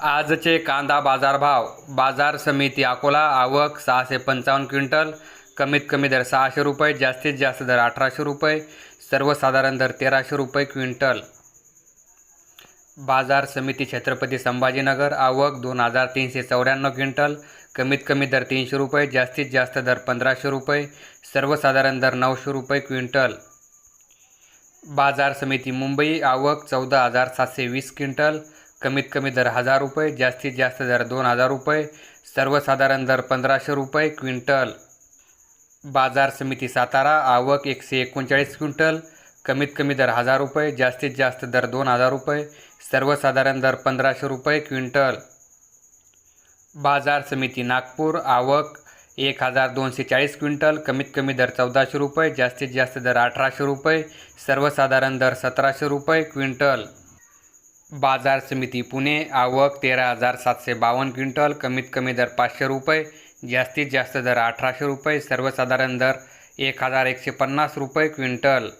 आजचे कांदा बाजारभाव. बाजार समिती अकोला. आवक 655 क्विंटल. कमीत कमी दर 600 रुपये, जास्तीत जास्त दर 1800 रुपये, सर्वसाधारण दर 1300 रुपये क्विंटल. बाजार समिती छत्रपती संभाजीनगर. आवक 2394 क्विंटल. कमीत कमी दर 300 रुपये, जास्तीत जास्त दर 1500 रुपये, सर्वसाधारण दर 900 रुपये क्विंटल. बाजार समिती मुंबई. आवक 14720 क्विंटल. कमीत कमी दर 1000 रुपये, जास्तीत जास्त दर 2000 रुपये, सर्वसाधारण दर 1500 रुपये क्विंटल. बाजार समिती सातारा. आवक 139 क्विंटल. कमीत कमी दर 1000 रुपये, जास्तीत जास्त दर 2000 रुपये, सर्वसाधारण दर 1500 रुपये क्विंटल. बाजार समिती नागपूर. आवक 1240 क्विंटल. कमीत कमी दर 1400 रुपये, जास्तीत जास्त दर 1800 रुपये, सर्वसाधारण दर 1700 रुपये क्विंटल. बाजार समिती पुणे. आवक 13752 क्विंटल. कमीत कमी दर 500 रुपये, जास्तीत जास्त दर 1800 रुपये, सर्वसाधारण दर 1150 रुपये क्विंटल.